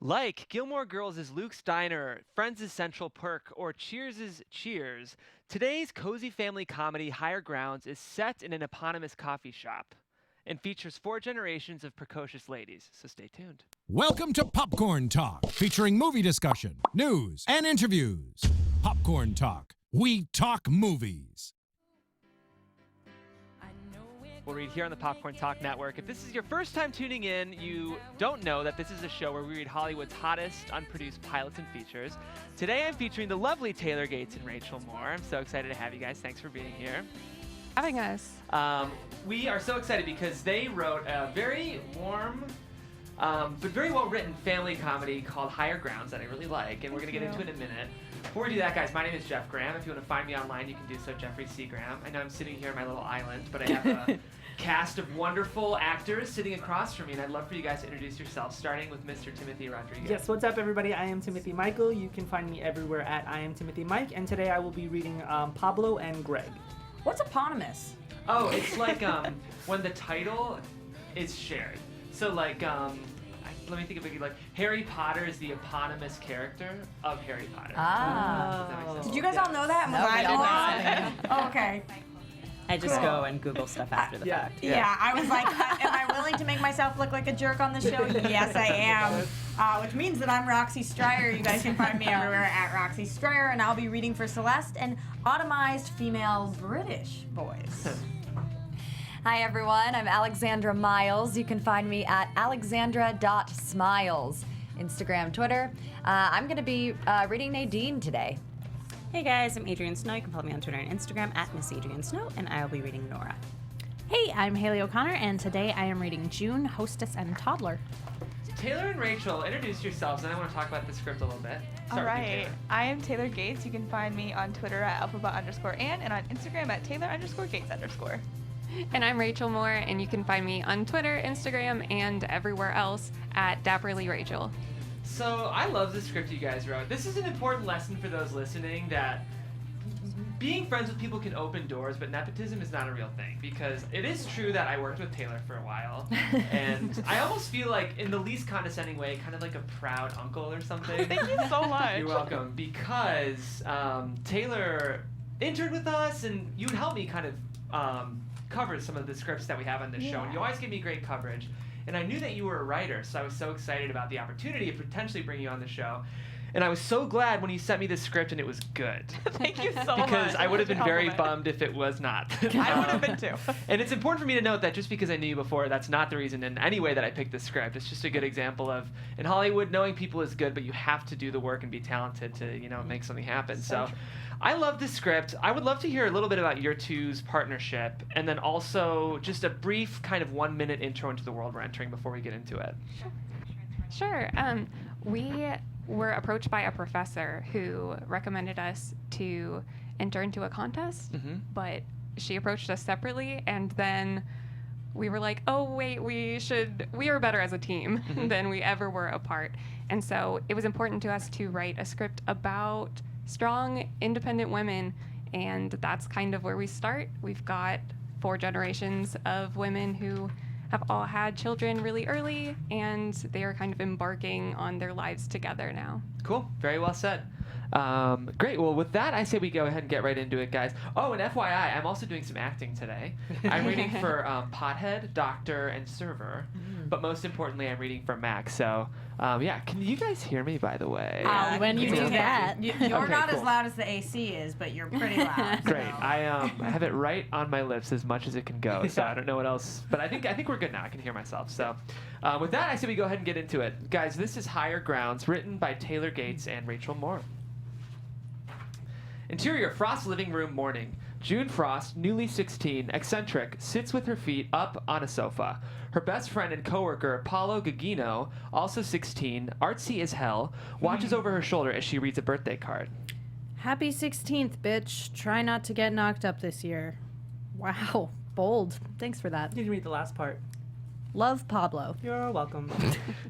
Like Gilmore Girls is Luke's Diner, Friends is Central Perk, or Cheers is Cheers, today's cozy family comedy Higher Grounds is set in an eponymous coffee shop and features 4 generations of precocious ladies, so stay tuned. Welcome to Popcorn Talk, featuring movie discussion, news, and interviews. Popcorn Talk. We talk movies. We'll read here on the Popcorn Talk Network. If this is your first time tuning in, you don't know that this is a show where we read Hollywood's hottest unproduced pilots and features. Today I'm featuring the lovely Taylor Gates and Rachel Moore. I'm so excited to have you guys. Thanks for being here. Having us. We are so excited because they wrote a very warm, but very well-written family comedy called Higher Grounds that I really like, and we're going to get into it in a minute. Before we do that, guys, my name is Jeff Graham. If you want to find me online, you can do so, Jeffrey C. Graham. I know I'm sitting here on my little island, but I have a cast of wonderful actors sitting across from me, and I'd love for you guys to introduce yourselves, starting with Mr. Timothy Rodriguez. Yes, what's up, everybody? I am Timothy Michael. You can find me everywhere at I am Timothy Mike, and today I will be reading Pablo and Greg. What's eponymous? Oh, it's like when the title is shared. So like, let me think of it like Harry Potter is the eponymous character of Harry Potter. Ah. Does that make sense? Did you guys all know that? No, I did not. Oh, okay. I just go and Google stuff after the fact. Yeah, I was like, am I willing to make myself look like a jerk on the show? Yes, I am. Which means that I'm Roxy Stryer. You guys can find me everywhere at Roxy Stryer, and I'll be reading for Celeste and automized female British voice. Hi everyone, I'm Alexandra Miles. You can find me at alexandra.smiles, Instagram, Twitter. I'm going to be reading Nadine today. Hey guys, I'm Adrienne Snow. You can follow me on Twitter and Instagram at Miss Adrienne Snow, and I will be reading Nora. Hey, I'm Haley O'Connor, and today I am reading June, Hostess and Toddler. Taylor and Rachel, introduce yourselves, and I want to talk about the script a little bit. All right, I am Taylor Gates. You can find me on Twitter at alphabet_Ann and on Instagram at Taylor_Gates_. And I'm Rachel Moore, and you can find me on Twitter, Instagram, and everywhere else at Dapperly Rachel. So I love the script you guys wrote. This is an important lesson for those listening that being friends with people can open doors, but nepotism is not a real thing, because it is true that I worked with Taylor for a while, and I almost feel like, in the least condescending way, kind of like a proud uncle or something. Thank you so much. You're welcome, because Taylor interned with us, and you would help me kind of cover some of the scripts that we have on this show, and you always give me great coverage. And I knew that you were a writer, so I was so excited about the opportunity of potentially bringing you on the show. And I was so glad when you sent me the script and it was good. Thank you so much. Because I would have been very bummed if it was not. I would have been too. And it's important for me to note that just because I knew you before, that's not the reason in any way that I picked the script. It's just a good example of, in Hollywood, knowing people is good, but you have to do the work and be talented to, make something happen. So I love this script. I would love to hear a little bit about your two's partnership, and then also just a brief kind of 1-minute intro into the world we're entering before we get into it. Sure. We were approached by a professor who recommended us to enter into a contest, but she approached us separately, and then we were like, oh wait, we are better as a team than we ever were apart. And so it was important to us to write a script about strong, independent women, and that's kind of where we start. We've got 4 generations of women who have all had children really early, and they are kind of embarking on their lives together now. Cool. Very well said. Great. Well, with that, I say we go ahead and get right into it, guys. Oh, and FYI, I'm also doing some acting today. I'm reading for Pothead, Doctor, and Server. But most importantly, I'm reading for Max. So, can you guys hear me, by the way? When you do that. You're not cool. as loud as the AC is, but you're pretty loud. Great. I have it right on my lips as much as it can go. So I don't know what else. But I think we're good now. I can hear myself. So with that, I say we go ahead and get into it. Guys, this is Higher Grounds, written by Taylor Gates and Rachel Moore. Interior, Frost living room morning. June Frost, newly 16, eccentric, sits with her feet up on a sofa. Her best friend and coworker, Paulo Gugino, also 16, artsy as hell, watches over her shoulder as she reads a birthday card. Happy 16th, bitch. Try not to get knocked up this year. Wow, bold. Thanks for that. You can read the last part. Love, Pablo. You're welcome.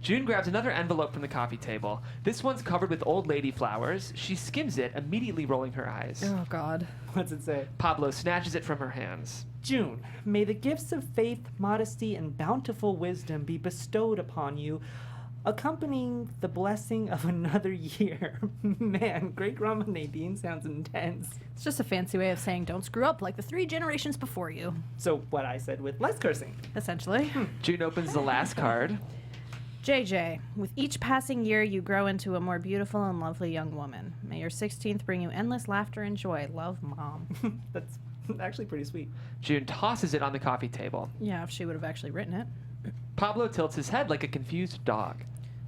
June grabs another envelope from the coffee table. This one's covered with old lady flowers. She skims it, immediately rolling her eyes. Oh, God. What's it say? Pablo snatches it from her hands. June, may the gifts of faith, modesty, and bountiful wisdom be bestowed upon you accompanying the blessing of another year. Man, great grandma Nadine sounds intense. It's just a fancy way of saying don't screw up like the 3 generations before you. So what I said with less cursing. Essentially. June opens the last card. JJ, with each passing year, you grow into a more beautiful and lovely young woman. May your 16th bring you endless laughter and joy. Love, Mom. That's actually pretty sweet. June tosses it on the coffee table. Yeah, if she would have actually written it. Pablo tilts his head like a confused dog.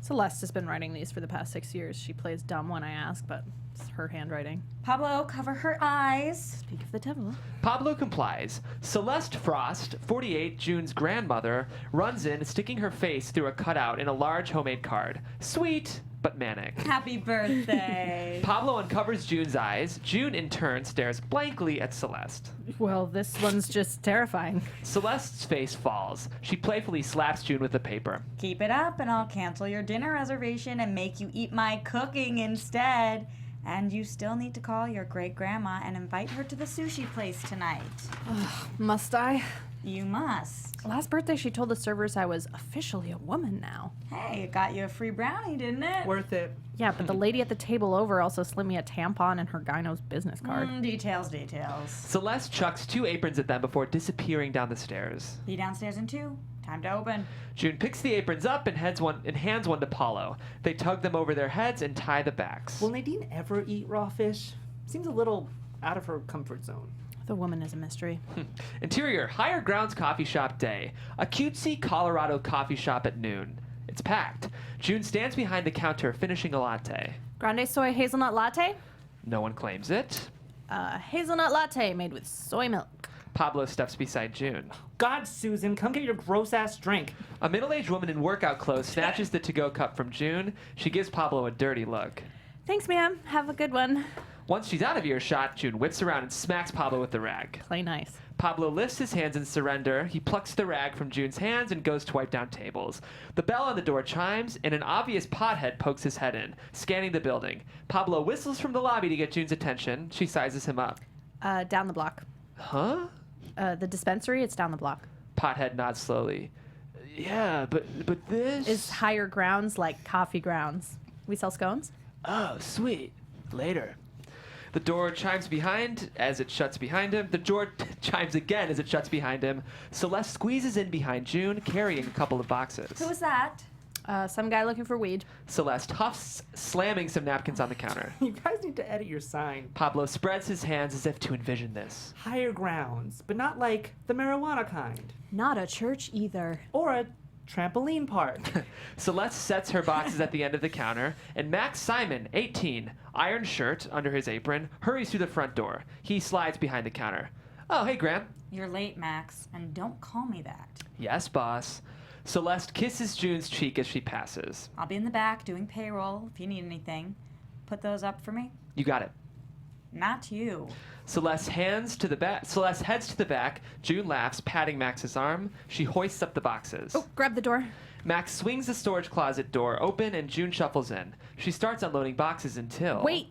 Celeste has been writing these for the past 6 years. She plays dumb when I ask, but it's her handwriting. Pablo, cover her eyes. Speak of the devil. Pablo complies. Celeste Frost, 48, June's grandmother, runs in, sticking her face through a cutout in a large homemade card. Sweet, but manic. Happy birthday. Pablo uncovers June's eyes. June, in turn, stares blankly at Celeste. Well, this one's just terrifying. Celeste's face falls. She playfully slaps June with the paper. Keep it up and I'll cancel your dinner reservation and make you eat my cooking instead. And you still need to call your great-grandma and invite her to the sushi place tonight. Must I? You must. Last birthday, she told the servers I was officially a woman now. Hey, it got you a free brownie, didn't it? Worth it. Yeah, but the lady at the table over also slipped me a tampon and her gyno's business card. Details. Celeste chucks 2 aprons at them before disappearing down the stairs. Be downstairs in 2. Time to open. June picks the aprons up and hands one to Paulo. They tug them over their heads and tie the backs. Will Nadine ever eat raw fish? Seems a little out of her comfort zone. The woman is a mystery. Interior, Higher Grounds Coffee Shop Day. A cutesy Colorado coffee shop at noon. It's packed. June stands behind the counter finishing a latte. Grande soy hazelnut latte? No one claims it. Hazelnut latte made with soy milk. Pablo steps beside June. God, Susan, come get your gross-ass drink. A middle-aged woman in workout clothes snatches the to-go cup from June. She gives Pablo a dirty look. Thanks, ma'am. Have a good one. Once she's out of earshot, June whips around and smacks Pablo with the rag. Play nice. Pablo lifts his hands in surrender. He plucks the rag from June's hands and goes to wipe down tables. The bell on the door chimes, and an obvious pothead pokes his head in, scanning the building. Pablo whistles from the lobby to get June's attention. She sizes him up. Down the block. Huh? The dispensary, it's down the block. Pothead nods slowly. Yeah, but this... Is Higher Grounds like coffee grounds? We sell scones? Oh, sweet. Later. The door chimes behind as it shuts behind him. The door chimes again as it shuts behind him. Celeste squeezes in behind June, carrying a couple of boxes. Who was that? Some guy looking for weed. Celeste huffs, slamming some napkins on the counter. You guys need to edit your sign. Pablo spreads his hands as if to envision this. Higher Grounds, but not like the marijuana kind. Not a church either. Or a trampoline park. Celeste sets her boxes at the end of the counter, and Max Simon, 18, iron shirt under his apron, hurries through the front door. He slides behind the counter. Oh, hey, Graham. You're late, Max, and don't call me that. Yes, boss. Celeste kisses June's cheek as she passes. I'll be in the back doing payroll if you need anything. Put those up for me. You got it. Not you. Celeste heads to the back. June laughs, patting Max's arm. She hoists up the boxes. Oh, grab the door. Max swings the storage closet door open and June shuffles in. She starts unloading boxes until... Wait!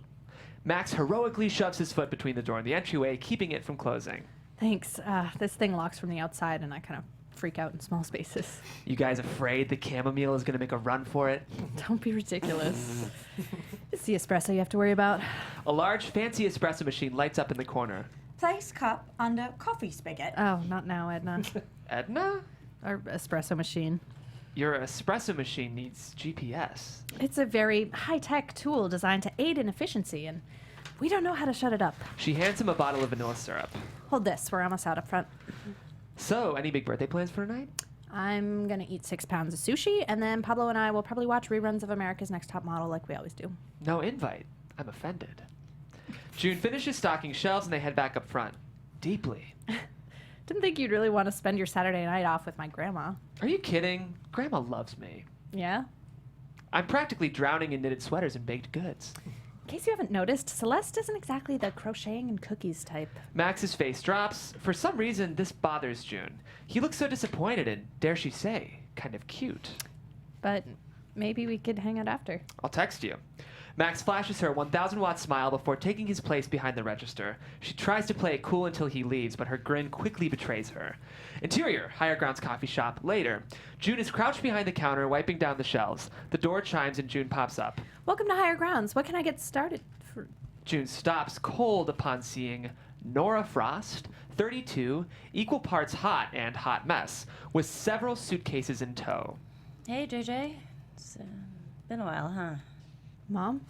Max heroically shoves his foot between the door and the entryway, keeping it from closing. Thanks. This thing locks from the outside and I kind of freak out in small spaces. You guys afraid the chamomile is going to make a run for it? Don't be ridiculous. It's the espresso you have to worry about. A large, fancy espresso machine lights up in the corner. Place cup under coffee spigot. Oh, not now, Edna. Edna? Our espresso machine. Your espresso machine needs GPS. It's a very high-tech tool designed to aid in efficiency, and we don't know how to shut it up. She hands him a bottle of vanilla syrup. Hold this. We're almost out up front. So, any big birthday plans for tonight? I'm going to eat 6 pounds of sushi, and then Pablo and I will probably watch reruns of America's Next Top Model like we always do. No invite. I'm offended. June finishes stocking shelves and they head back up front. Deeply. Didn't think you'd really want to spend your Saturday night off with my grandma. Are you kidding? Grandma loves me. Yeah? I'm practically drowning in knitted sweaters and baked goods. In case you haven't noticed, Celeste isn't exactly the crocheting and cookies type. Max's face drops. For some reason, this bothers June. He looks so disappointed and, dare she say, kind of cute. But maybe we could hang out after. I'll text you. Max flashes her a 1,000-watt smile before taking his place behind the register. She tries to play it cool until he leaves, but her grin quickly betrays her. Interior, Higher Grounds coffee shop. Later, June is crouched behind the counter, wiping down the shelves. The door chimes and June pops up. Welcome to Higher Grounds. What can I get started for? June stops cold upon seeing Nora Frost, 32, equal parts hot and hot mess, with several suitcases in tow. Hey, JJ. It's been a while, huh? Mom?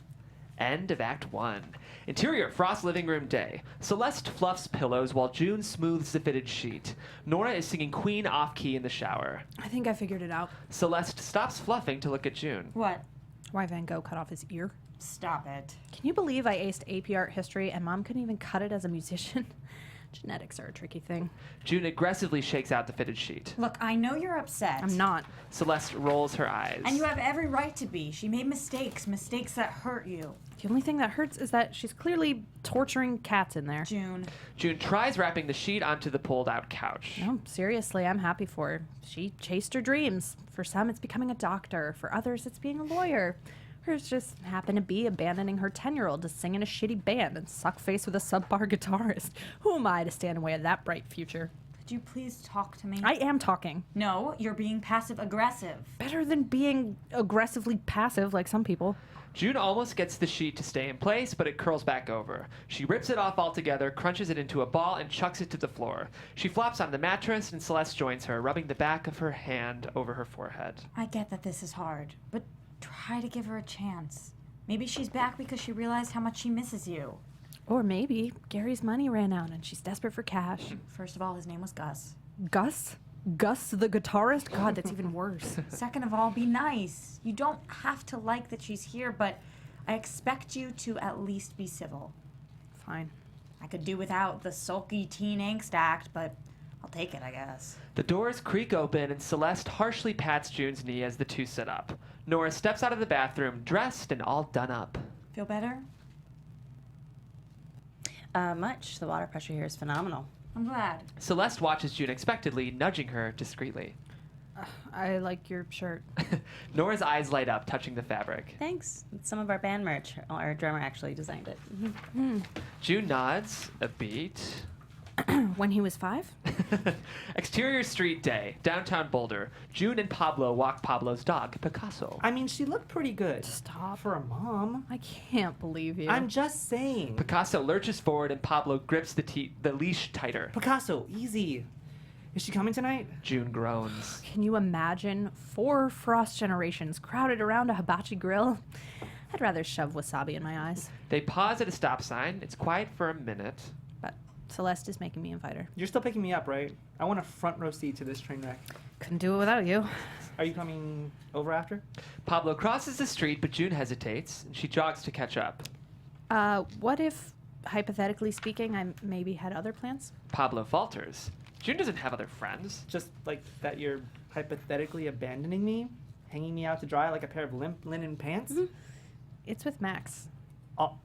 End of Act 1. Interior, Frost living room day. Celeste fluffs pillows while June smooths the fitted sheet. Nora is singing Queen off-key in the shower. I think I figured it out. Celeste stops fluffing to look at June. What? Why Van Gogh cut off his ear. Stop it. Can you believe I aced AP Art History and Mom couldn't even cut it as a musician? Genetics are a tricky thing. June aggressively shakes out the fitted sheet. Look, I know you're upset. I'm not. Celeste rolls her eyes. And you have every right to be. She made mistakes that hurt you. The only thing that hurts is that she's clearly torturing cats in there. June. June tries wrapping the sheet onto the pulled-out couch. No, seriously, I'm happy for her. She chased her dreams. For some, it's becoming a doctor. For others, it's being a lawyer. Hers just happened to be abandoning her 10-year-old to sing in a shitty band and suck face with a subpar guitarist. Who am I to stand in the way of that bright future? Could you please talk to me? I am talking. No, you're being passive-aggressive. Better than being aggressively passive like some people. June almost gets the sheet to stay in place, but it curls back over. She rips it off altogether, crunches it into a ball, and chucks it to the floor. She flops on the mattress, and Celeste joins her, rubbing the back of her hand over her forehead. I get that this is hard, but try to give her a chance. Maybe she's back because she realized how much she misses you. Or maybe Gary's money ran out and she's desperate for cash. First of all, his name was Gus. Gus? Gus the guitarist? God, that's even worse. Second of all, be nice. You don't have to like that she's here, but I expect you to at least be civil. Fine. I could do without the sulky teen angst act, but I'll take it, I guess. The doors creak open, and Celeste harshly pats June's knee as the two sit up. Nora steps out of the bathroom, dressed and all done up. Feel better? Much. The water pressure here is phenomenal. I'm glad. Celeste watches June expectantly, nudging her discreetly. I like your shirt. Nora's eyes light up, touching the fabric. Thanks. It's some of our band merch. Our drummer actually designed it. June nods, a beat. When he was 5? Exterior street day, downtown Boulder. June and Pablo walk Pablo's dog, Picasso. I mean, she looked pretty good. Stop. For a mom. I can't believe you. I'm just saying. Picasso lurches forward and Pablo grips the leash tighter. Picasso, easy. Is she coming tonight? June groans. Can you imagine 4 Frost generations crowded around a hibachi grill? I'd rather shove wasabi in my eyes. They pause at a stop sign. It's quiet for a minute. But Celeste is making me invite her. You're still picking me up, right? I want a front row seat to this train wreck. Couldn't do it without you. Are you coming over after? Pablo crosses the street, but June hesitates, and she jogs to catch up. What if, hypothetically speaking, I maybe had other plans? Pablo falters. June doesn't have other friends. Just like that you're hypothetically abandoning me? Hanging me out to dry like a pair of limp linen pants? Mm-hmm. It's with Max.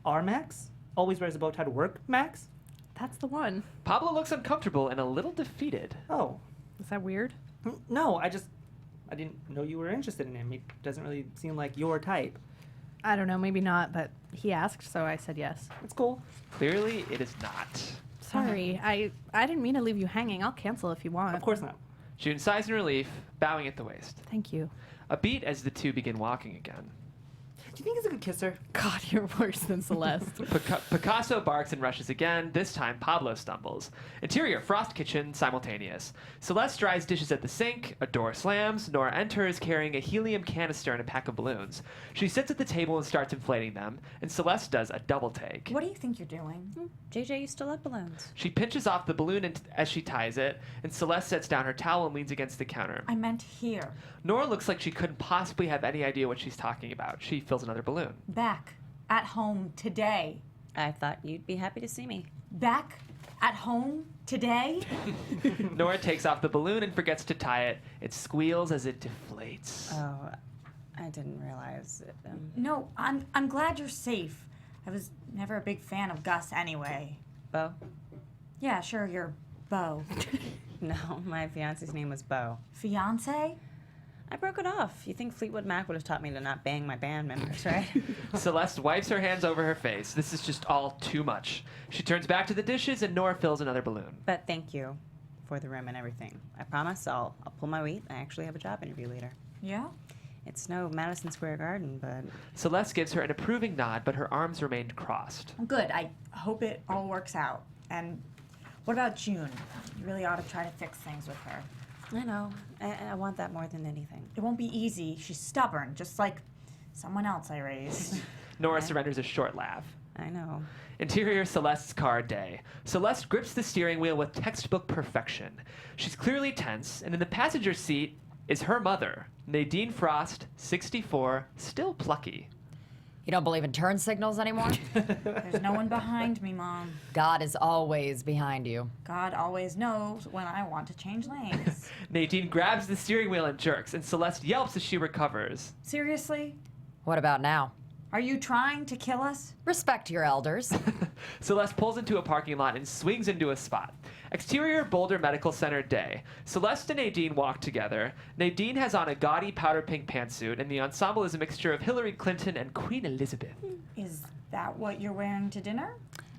Our Max? Always wears a bow tie to work, Max? That's the one. Pablo looks uncomfortable and a little defeated. Oh. Is that weird? No, I didn't know you were interested in him. He doesn't really seem like your type. I don't know, maybe not, but he asked, so I said yes. It's cool. Clearly, it is not. Sorry, I didn't mean to leave you hanging. I'll cancel if you want. Of course not. June sighs in relief, bowing at the waist. Thank you. A beat as the two begin walking again. Do you think he's a good kisser? God, you're worse than Celeste. Picasso barks and rushes again. This time, Pablo stumbles. Interior, Frost kitchen, simultaneous. Celeste dries dishes at the sink. A door slams. Nora enters, carrying a helium canister and a pack of balloons. She sits at the table and starts inflating them, and Celeste does a double take. What do you think you're doing? JJ, you still love balloons. She pinches off the balloon as she ties it, and Celeste sets down her towel and leans against the counter. I meant here. Nora looks like she couldn't possibly have any idea what she's talking about. She fills another balloon. Back. At home today. I thought you'd be happy to see me. Back. At home today. Nora takes off the balloon and forgets to tie it. It squeals as it deflates. Oh, I didn't realize it. No, I'm glad you're safe. I was never a big fan of Gus anyway. Bo? Yeah, sure, you're Bo. No, my fiance's name was Bo. Fiance? I broke it off. You think Fleetwood Mac would have taught me to not bang my band members, right? Celeste wipes her hands over her face. This is just all too much. She turns back to the dishes, and Nora fills another balloon. But thank you for the room and everything. I promise I'll pull my weight. I actually have a job interview later. Yeah? It's no Madison Square Garden, but... Celeste gives her an approving nod, but her arms remained crossed. Good. I hope it all works out. And what about June? You really ought to try to fix things with her. I know. I want that more than anything. It won't be easy. She's stubborn, just like someone else I raised. Nora surrenders a short laugh. I know. Interior Celeste's car day. Celeste grips the steering wheel with textbook perfection. She's clearly tense, and in the passenger seat is her mother, Nadine Frost, 64, still plucky. You don't believe in turn signals anymore? There's no one behind me, Mom. God is always behind you. God always knows when I want to change lanes. Nadine grabs the steering wheel and jerks, and Celeste yelps as she recovers. Seriously? What about now? Are you trying to kill us? Respect your elders. Celeste pulls into a parking lot and swings into a spot. Exterior Boulder Medical Center day. Celeste and Nadine walk together. Nadine has on a gaudy powder pink pantsuit, and the ensemble is a mixture of Hillary Clinton and Queen Elizabeth. Is that what you're wearing to dinner?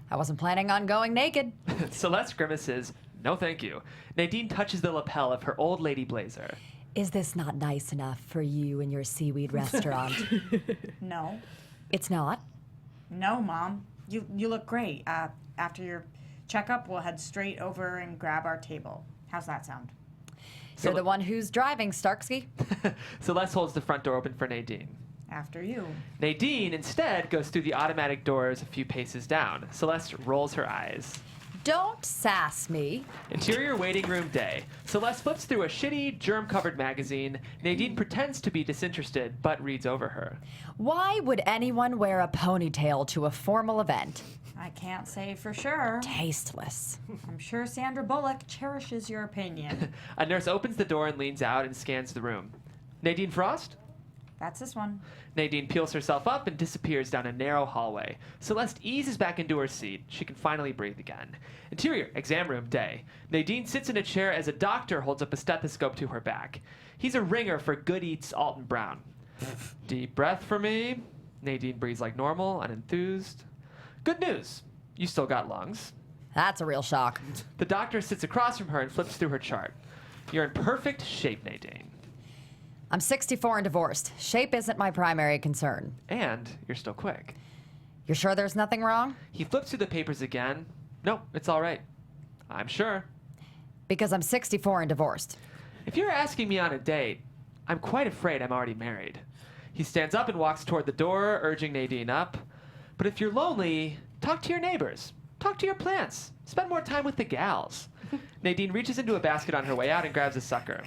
I wasn't planning on going naked. Celeste grimaces, no thank you. Nadine touches the lapel of her old lady blazer. Is this not nice enough for you and your seaweed restaurant? No. It's not? No, Mom. You look great. After your checkup, we'll head straight over and grab our table. How's that sound? You're the one who's driving, Starksky. Celeste holds the front door open for Nadine. After you. Nadine, instead, goes through the automatic doors a few paces down. Celeste rolls her eyes. Don't sass me. Interior waiting room day. Celeste flips through a shitty, germ-covered magazine. Nadine pretends to be disinterested, but reads over her. Why would anyone wear a ponytail to a formal event? I can't say for sure. Tasteless. I'm sure Sandra Bullock cherishes your opinion. A nurse opens the door and leans out and scans the room. Nadine Frost? That's this one. Nadine peels herself up and disappears down a narrow hallway. Celeste eases back into her seat. She can finally breathe again. Interior exam room day. Nadine sits in a chair as a doctor holds up a stethoscope to her back. He's a ringer for Good Eats Alton Brown. Deep breath for me. Nadine breathes like normal, unenthused. Good news. You still got lungs. That's a real shock. The doctor sits across from her and flips through her chart. You're in perfect shape, Nadine. I'm 64 and divorced. Shape isn't my primary concern. And you're still quick. You're sure there's nothing wrong? He flips through the papers again. Nope, it's all right. I'm sure. Because I'm 64 and divorced. If you're asking me on a date, I'm quite afraid I'm already married. He stands up and walks toward the door, urging Nadine up. But if you're lonely, talk to your neighbors. Talk to your plants. Spend more time with the gals. Nadine reaches into a basket on her way out and grabs a sucker.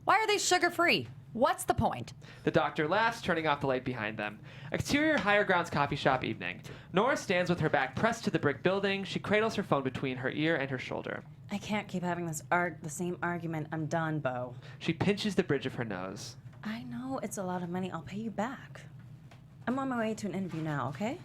Why are they sugar-free? What's the point? The doctor laughs, turning off the light behind them. Exterior Higher Grounds coffee shop evening. Nora stands with her back pressed to the brick building. She cradles her phone between her ear and her shoulder. I can't keep having the same argument. I'm done, Bo. She pinches the bridge of her nose. I know it's a lot of money. I'll pay you back. I'm on my way to an interview now, okay?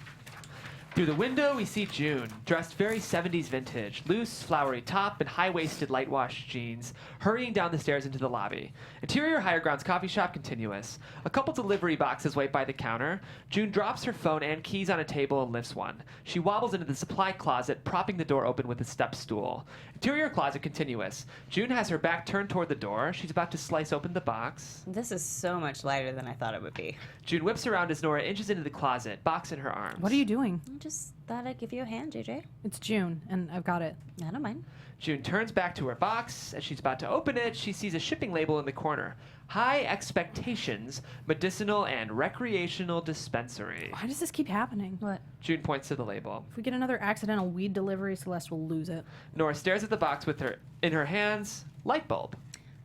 Through the window, we see June, dressed very 70s vintage, loose, flowery top and high-waisted light-washed jeans, hurrying down the stairs into the lobby. Interior Higher Grounds coffee shop continuous. A couple delivery boxes wait by the counter. June drops her phone and keys on a table and lifts one. She wobbles into the supply closet, propping the door open with a step stool. Interior closet continuous. June has her back turned toward the door. She's about to slice open the box. This is so much lighter than I thought it would be. June whips around as Nora inches into the closet, box in her arms. What are you doing? I just thought I'd give you a hand, JJ. It's June, and I've got it. I don't mind. June turns back to her box. As she's about to open it, she sees a shipping label in the corner. High Expectations, Medicinal and Recreational Dispensary. Why does this keep happening? What? June points to the label. If we get another accidental weed delivery, Celeste will lose it. Nora stares at the box with her in her hands. Light bulb.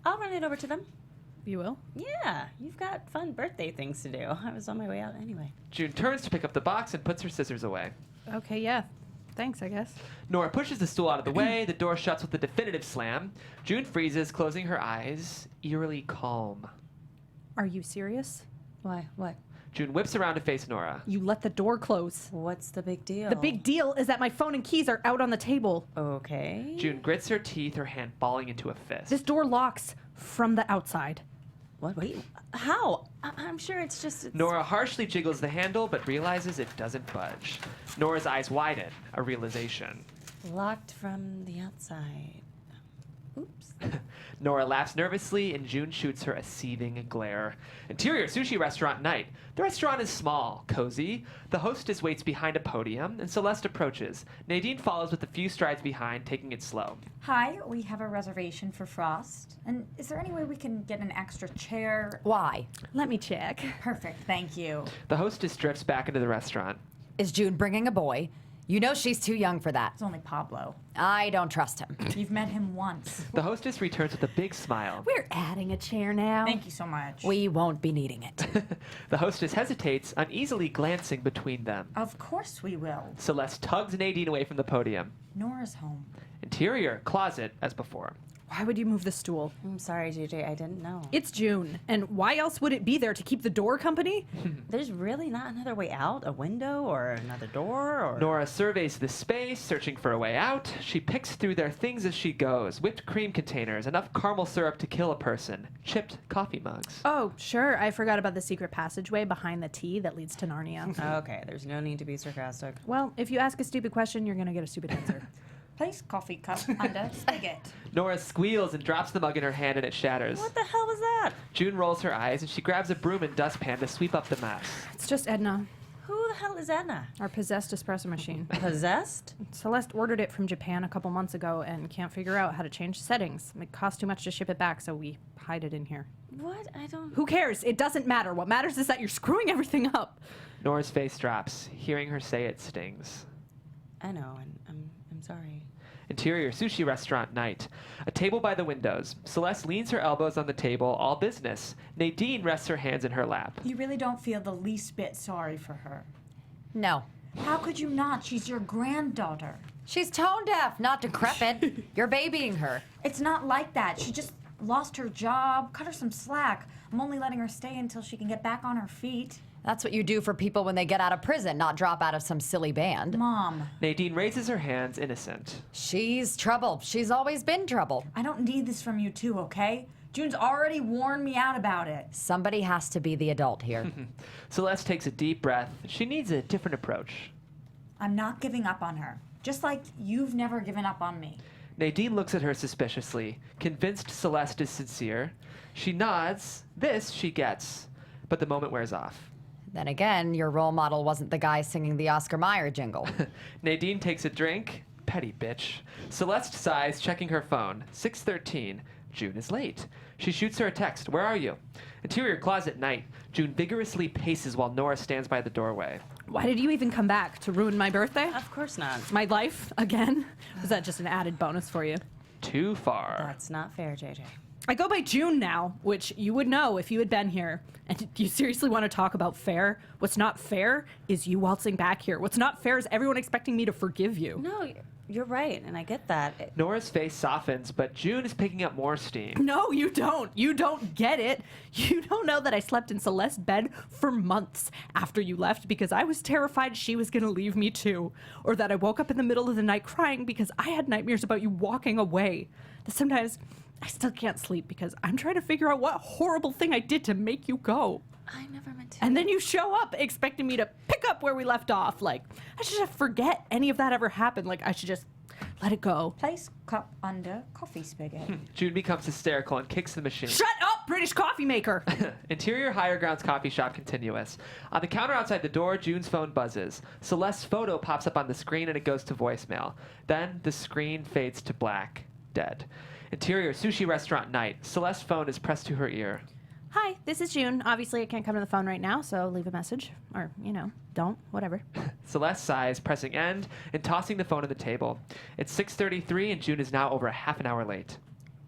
I'll run it over to them. You will? Yeah, you've got fun birthday things to do. I was on my way out anyway. June turns to pick up the box and puts her scissors away. Okay, yeah. Thanks, I guess. Nora pushes the stool out of the way. The door shuts with a definitive slam. June freezes, closing her eyes, eerily calm. Are you serious? Why? What? June whips around to face Nora. You let the door close. What's the big deal? The big deal is that my phone and keys are out on the table. Okay. June grits her teeth, her hand balling into a fist. This door locks from the outside. What? Wait. How? I'm sure it's just. Nora harshly jiggles the handle, but realizes it doesn't budge. Nora's eyes widen, a realization. Locked from the outside. Oops. Nora laughs nervously, and June shoots her a seething glare. Interior sushi restaurant night. The restaurant is small, cozy. The hostess waits behind a podium, and Celeste approaches. Nadine follows with a few strides behind, taking it slow. Hi, we have a reservation for Frost. And is there any way we can get an extra chair? Why? Let me check. Perfect, thank you. The hostess drifts back into the restaurant. Is June bringing a boy? You know she's too young for that. It's only Pablo. I don't trust him. You've met him once. The hostess returns with a big smile. We're adding a chair now. Thank you so much. We won't be needing it. The hostess hesitates, uneasily glancing between them. Of course we will. Celeste tugs Nadine away from the podium. Nora's home. Interior, closet, as before. Why would you move the stool? I'm sorry, JJ. I didn't know. It's June, and why else would it be there to keep the door company? There's really not another way out? A window or another door? Or Nora surveys the space, searching for a way out. She picks through their things as she goes. Whipped cream containers, enough caramel syrup to kill a person, chipped coffee mugs. Oh, sure. I forgot about the secret passageway behind the T that leads to Narnia. Okay, there's no need to be sarcastic. Well, if you ask a stupid question, you're going to get a stupid answer. Place coffee cup under spigot. Nora squeals and drops the mug in her hand, and it shatters. What the hell was that? June rolls her eyes, and she grabs a broom and dustpan to sweep up the mess. It's just Edna, Who the hell is Edna? our possessed espresso machine. Possessed? Celeste ordered it from Japan a couple months ago and can't figure out how to change settings. It costs too much to ship it back, so we hide it in here. What? I don't. Who cares? It doesn't matter. What matters is that you're screwing everything up. Nora's face drops. Hearing her say it stings. I know, and I'm sorry. Interior sushi restaurant night. A table by the windows. Celeste leans her elbows on the table, all business. Nadine rests her hands in her lap. You really don't feel the least bit sorry for her. No. How could you not? She's your granddaughter. She's tone deaf, not decrepit. You're babying her. It's not like that. She just lost her job. Cut her some slack. I'm only letting her stay until she can get back on her feet. That's what you do for people when they get out of prison, not drop out of some silly band. Mom. Nadine raises her hands, innocent. She's trouble. She's always been trouble. I don't need this from you too, okay? June's already warned me out about it. Somebody has to be the adult here. Celeste takes a deep breath. She needs a different approach. I'm not giving up on her. Just like you've never given up on me. Nadine looks at her suspiciously, convinced Celeste is sincere. She nods. This she gets. But the moment wears off. Then again, your role model wasn't the guy singing the Oscar Mayer jingle. Nadine takes a drink. Petty bitch. Celeste sighs, checking her phone. 6:13. June is late. She shoots her a text. Where are you? Interior closet night. June vigorously paces while Nora stands by the doorway. Why did you even come back? To ruin my birthday? Of course not. My life? Again? Was that just an added bonus for you? Too far. That's not fair, JJ. I go by June now, which you would know if you had been here. And do you seriously want to talk about fair? What's not fair is you waltzing back here. What's not fair is everyone expecting me to forgive you. No, you're right, and I get that. Nora's face softens, but June is picking up more steam. No, you don't. You don't get it. You don't know that I slept in Celeste's bed for months after you left because I was terrified she was going to leave me too. Or that I woke up in the middle of the night crying because I had nightmares about you walking away. That sometimes I still can't sleep because I'm trying to figure out what horrible thing I did to make you go. I never meant to. And then you show up expecting me to pick up where we left off. Like, I should just forget any of that ever happened. Like, I should just let it go. Place cup under coffee spigot. June becomes hysterical and kicks the machine. Shut up, British coffee maker! Interior Higher Grounds coffee shop continuous. On the counter outside the door, June's phone buzzes. Celeste's photo pops up on the screen and it goes to voicemail. Then the screen fades to black. Dead. Interior sushi restaurant night. Celeste's phone is pressed to her ear. Hi, this is June. Obviously, I can't come to the phone right now, so leave a message. Or, don't. Whatever. Celeste sighs, pressing end and tossing the phone on the table. It's 6:33 and June is now over a half an hour late.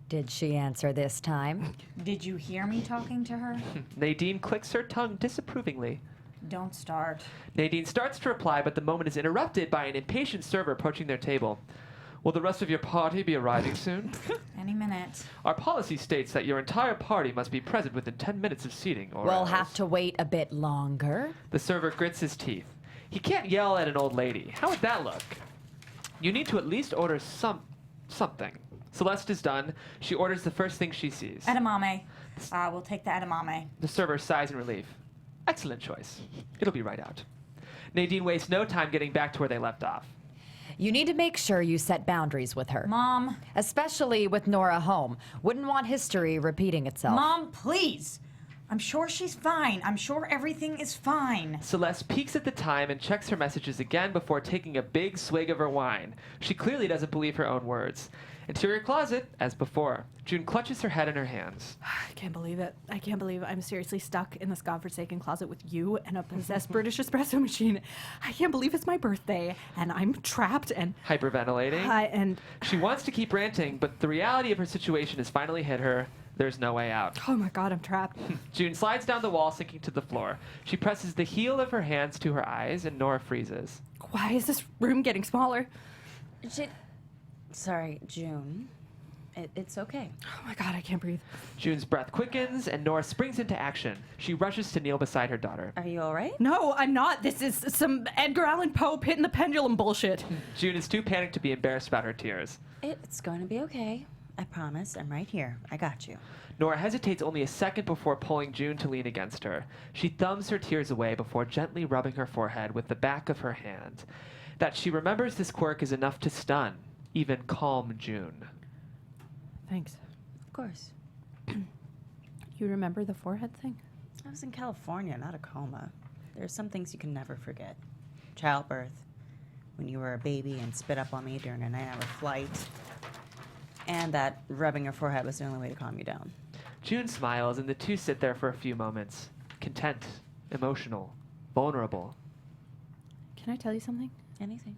Did she answer this time? Did you hear me talking to her? Nadine clicks her tongue disapprovingly. Don't start. Nadine starts to reply, but the moment is interrupted by an impatient server approaching their table. Will the rest of your party be arriving soon? Any minute. Our policy states that your entire party must be present within 10 minutes of seating, or We'll else. have to wait a bit longer. The server grits his teeth. He can't yell at an old lady. How would that look? You need to at least order something. Celeste is done. She orders the first thing she sees. Edamame. We'll take the edamame. The server sighs in relief. Excellent choice. It'll be right out. Nadine wastes no time getting back to where they left off. You need to make sure you set boundaries with her. Mom. Especially with Nora home. Wouldn't want history repeating itself. Mom, please. I'm sure she's fine. I'm sure everything is fine. Celeste peeks at the time and checks her messages again before taking a big swig of her wine. She clearly doesn't believe her own words. Interior closet, as before. June clutches her head in her hands. I can't believe it. I can't believe I'm seriously stuck in this godforsaken closet with you and a possessed British espresso machine. I can't believe it's my birthday and I'm trapped and hyperventilating. She wants to keep ranting, but the reality of her situation has finally hit her. There's no way out. Oh my God, I'm trapped. June slides down the wall, sinking to the floor. She presses the heel of her hands to her eyes, and Nora freezes. Why is this room getting smaller? Sorry, June. It's okay. Oh my God, I can't breathe. June's breath quickens, and Nora springs into action. She rushes to kneel beside her daughter. Are you all right? No, I'm not. This is some Edgar Allan Poe hitting the pendulum bullshit. June is too panicked to be embarrassed about her tears. It's going to be okay. I promise. I'm right here. I got you. Nora hesitates only a second before pulling June to lean against her. She thumbs her tears away before gently rubbing her forehead with the back of her hand. That she remembers this quirk is enough to stun, even calm June. Thanks. Of course. You remember the forehead thing? I was in California, not a coma. There's some things you can never forget. Childbirth, when you were a baby and spit up on me during a 9-hour flight, and that rubbing your forehead was the only way to calm you down. June smiles, and the two sit there for a few moments, content, emotional, vulnerable. Can I tell you something? Anything.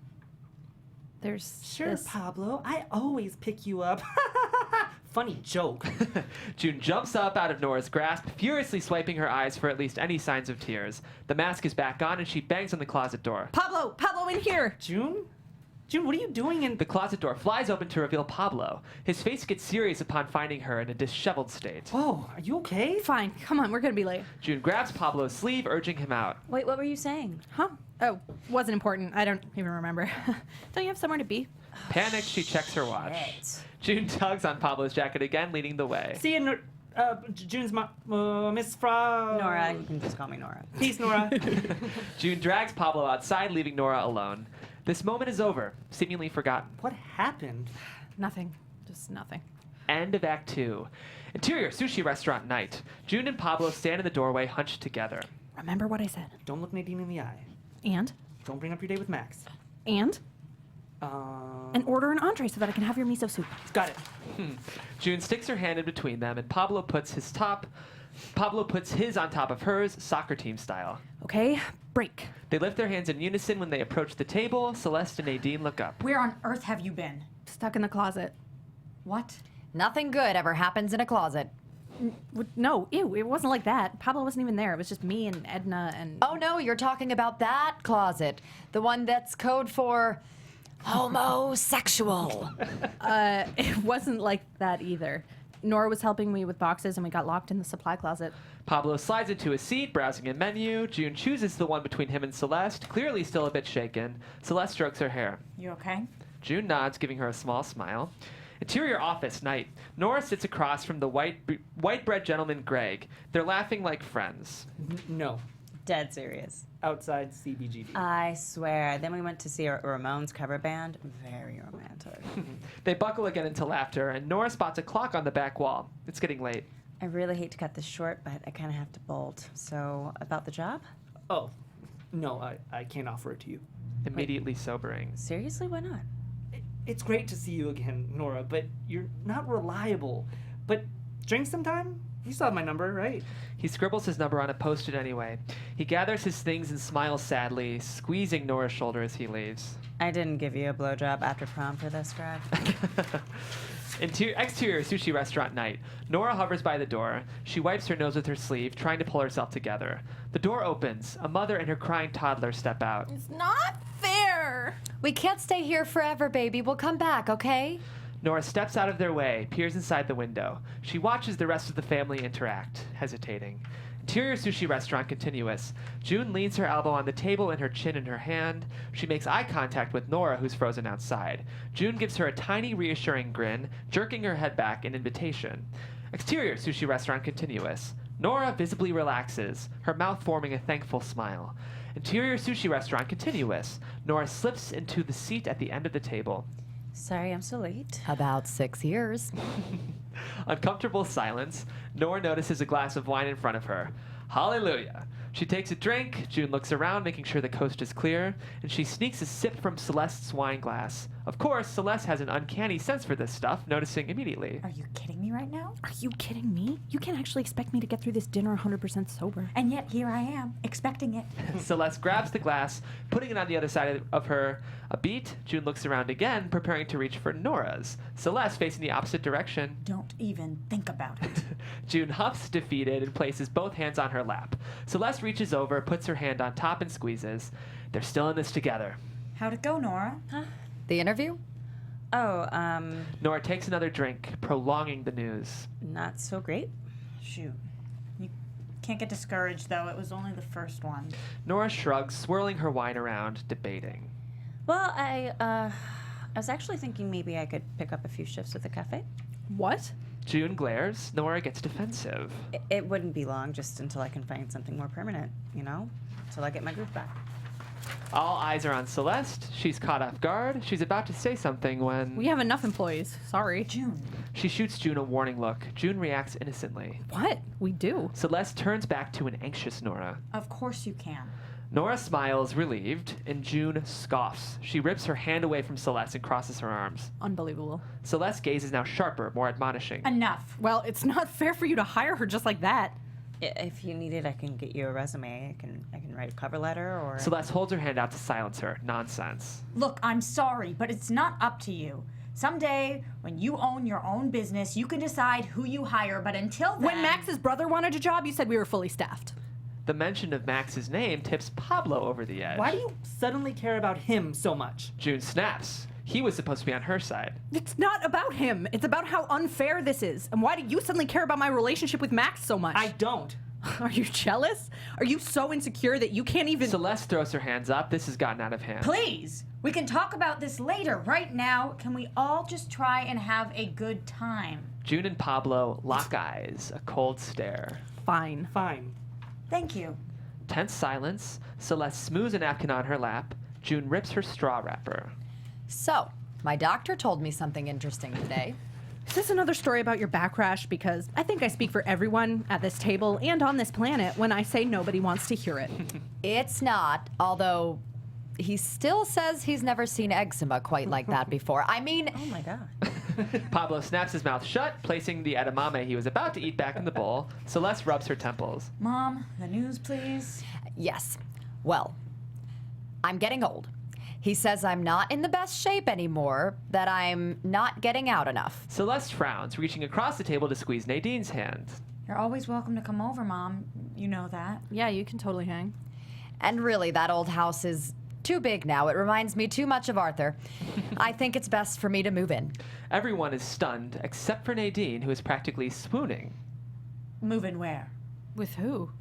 There's Sure, this... Pablo. I always pick you up. Funny joke. June jumps up out of Nora's grasp, furiously swiping her eyes for at least any signs of tears. The mask is back on, and she bangs on the closet door. Pablo, in here! June? June, what are you doing in... The closet door flies open to reveal Pablo. His face gets serious upon finding her in a disheveled state. Whoa, are you okay? Fine, come on, we're gonna be late. June grabs Pablo's sleeve, urging him out. Wait, what were you saying? Huh? Oh, wasn't important. I don't even remember. Don't you have somewhere to be? Panicked, she checks her watch. Shit. June tugs on Pablo's jacket again, leading the way. See you, June's Miss Fra... Nora, you can just call me Nora. Peace, Nora. June drags Pablo outside, leaving Nora alone. This moment is over, seemingly forgotten. What happened? Nothing. Just nothing. End of Act 2. Interior sushi restaurant night. June and Pablo stand in the doorway, hunched together. Remember what I said. Don't look Nadine in the eye. And? Don't bring up your date with Max. And? And order an entree so that I can have your miso soup. Got it. June sticks her hand in between them, and Pablo puts his on top of hers, soccer team style. Okay, break. They lift their hands in unison when they approach the table. Celeste and Nadine look up. Where on earth have you been? Stuck in the closet. What? Nothing good ever happens in a closet. No, ew, it wasn't like that. Pablo wasn't even there. It was just me and Edna and... Oh no, you're talking about that closet. The one that's code for homosexual. It wasn't like that either. Nora was helping me with boxes and we got locked in the supply closet. Pablo slides into a seat, browsing a menu. June chooses the one between him and Celeste, clearly still a bit shaken. Celeste strokes her hair. You okay? June nods, giving her a small smile. Interior office night. Nora sits across from the white bread gentleman Greg. They're laughing like friends. No. Dead serious. Outside CBGB. I swear. Then we went to see a Ramones cover band. Very romantic. They buckle again into laughter, and Nora spots a clock on the back wall. It's getting late. I really hate to cut this short, but I kind of have to bolt. So, about the job? Oh, no, I can't offer it to you. Immediately sobering. Seriously? Why not? It's great to see you again, Nora, but you're not reliable. But drink sometime? You still have my number, right? He scribbles his number on a Post-it anyway. He gathers his things and smiles sadly, squeezing Nora's shoulder as he leaves. I didn't give you a blowjob after prom for this, Greg. Exterior sushi restaurant night. Nora hovers by the door. She wipes her nose with her sleeve, trying to pull herself together. The door opens. A mother and her crying toddler step out. It's not fair. We can't stay here forever, baby. We'll come back, okay? Nora steps out of their way, peers inside the window. She watches the rest of the family interact, hesitating. Interior sushi restaurant continuous. June leans her elbow on the table and her chin in her hand. She makes eye contact with Nora, who's frozen outside. June gives her a tiny, reassuring grin, jerking her head back in invitation. Exterior sushi restaurant continuous. Nora visibly relaxes, her mouth forming a thankful smile. Interior sushi restaurant continuous. Nora slips into the seat at the end of the table. Sorry, I'm so late. About 6 years. Uncomfortable silence. Nora notices a glass of wine in front of her. Hallelujah. She takes a drink. June looks around, making sure the coast is clear, and she sneaks a sip from Celeste's wine glass. Of course, Celeste has an uncanny sense for this stuff, noticing immediately. Are you kidding me right now? Are you kidding me? You can't actually expect me to get through this dinner 100% sober. And yet here I am, expecting it. Celeste grabs the glass, putting it on the other side of her. A beat, June looks around again, preparing to reach for Nora's. Celeste, facing the opposite direction. Don't even think about it. June huffs, defeated, and places both hands on her lap. Celeste reaches over, puts her hand on top, and squeezes. They're still in this together. How'd it go, Nora? The interview? Oh, Nora takes another drink, prolonging the news. not so great. Shoot. You can't get discouraged, though. It was only the first one. Nora shrugs, swirling her wine around, debating. Well, I was actually thinking maybe I could pick up a few shifts at the cafe. What? June glares. Nora gets defensive. It wouldn't be long, just until I can find something more permanent, you know? Till I get my groove back. All eyes are on Celeste. She's caught off guard. She's about to say something when... We have enough employees. Sorry. June. She shoots June a warning look. June reacts innocently. What? We do. Celeste turns back to an anxious Nora. Of course you can. Nora smiles, relieved, and June scoffs. She rips her hand away from Celeste and crosses her arms. Unbelievable. Celeste's gaze is now sharper, more admonishing. Enough. Well, it's not fair for you to hire her just like that. If you need it, I can get you a resume. I can write a cover letter or... Celeste holds her hand out to silence her. Nonsense. Look, I'm sorry, but it's not up to you. Someday, when you own your own business, you can decide who you hire, but until then... When Max's brother wanted a job, you said we were fully staffed. The mention of Max's name tips Pablo over the edge. Why do you suddenly care about him so much? June snaps. He was supposed to be on her side. It's not about him. It's about how unfair this is. And why do you suddenly care about my relationship with Max so much? I don't. Are you jealous? Are you so insecure that you can't even... Celeste throws her hands up. This has gotten out of hand. Please! We can talk about this later. Right now, can we all just try and have a good time? June and Pablo lock eyes, a cold stare. Fine. Fine. Thank you. Tense silence. Celeste smooths a napkin on her lap. June rips her straw wrapper. So, my doctor told me something interesting today. Is this another story about your back rash? Because I think I speak for everyone at this table and on this planet when I say nobody wants to hear it. It's not, although he still says he's never seen eczema quite like that before. I mean... Oh my god. Pablo snaps his mouth shut, placing the edamame he was about to eat back in the bowl. Celeste rubs her temples. Mom, the news, please. Yes. Well, I'm getting old. He says I'm not in the best shape anymore, that I'm not getting out enough. Celeste frowns, reaching across the table to squeeze Nadine's hand. You're always welcome to come over, Mom. You know that. Yeah, you can totally hang. And really, that old house is too big now. It reminds me too much of Arthur. I think it's best for me to move in. Everyone is stunned, except for Nadine, who is practically swooning. Move in where? With who?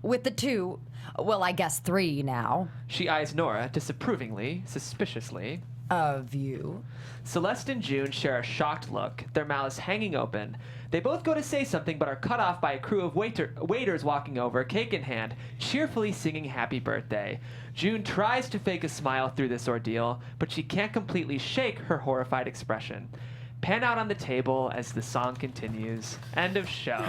With the two, well, I guess 3 now. She eyes Nora disapprovingly, suspiciously. Of you. Celeste and June share a shocked look, their mouths hanging open. They both go to say something but are cut off by a crew of waiters walking over, cake in hand, cheerfully singing happy birthday. June tries to fake a smile through this ordeal, but she can't completely shake her horrified expression. Pan out on the table as the song continues. End of show.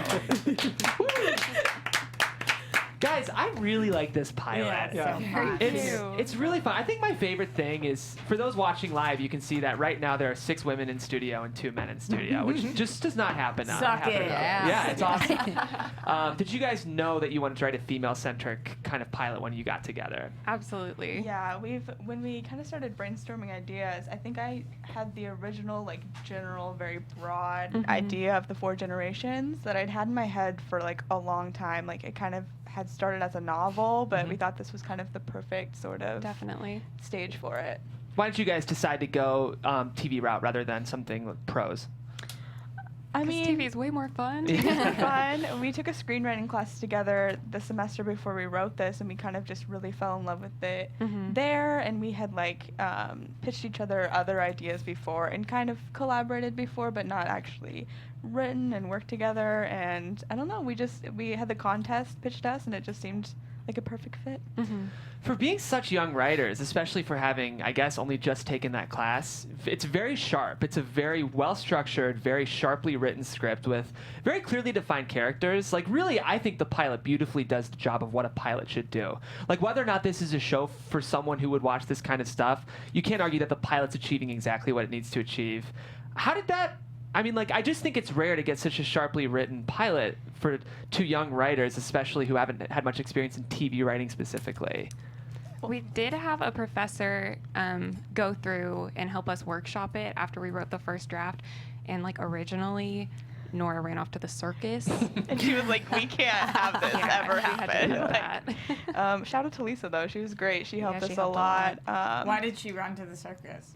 Guys, I really like this pilot. Yeah. It's really fun. I think my favorite thing is, for those watching live, you can see that right now there are 6 women in studio and 2 men in studio, which just does not happen now. Suck it. Yeah, it's awesome. Did you guys know that you wanted to write a female-centric kind of pilot when you got together? Absolutely. Yeah, when we kind of started brainstorming ideas, I think I had the original, like, general, very broad idea of the 4 generations that I'd had in my head for, like, a long time. Like, it kind of had started as a novel, but we thought this was kind of the perfect sort of Definitely. stage for it. Why did you guys decide to go TV route rather than something with prose? I mean, TV is way more fun. fun. We took a screenwriting class together the semester before we wrote this, and we kind of just really fell in love with it there. And we had like pitched each other other ideas before and kind of collaborated before, but not actually written and worked together. And I don't know, we had the contest pitched us, and it just seemed like a perfect fit. For being such young writers, especially for having, I guess, only just taken that class, it's very sharp. It's a very well-structured, very sharply written script with very clearly defined characters. Like, really, I think the pilot beautifully does the job of what a pilot should do. Like, whether or not this is a show for someone who would watch this kind of stuff, you can't argue that the pilot's achieving exactly what it needs to achieve. How did that... I mean, like, I just think it's rare to get such a sharply written pilot for two young writers, especially who haven't had much experience in TV writing specifically. We did have a professor go through and help us workshop it after we wrote the first draft. And, like, originally, Nora ran off to the circus. And she was like, we can't have this ever we had to happen. do Like, that. shout out to Lisa, though. She was great. She helped us she a helped a lot. Why did she run to the circus?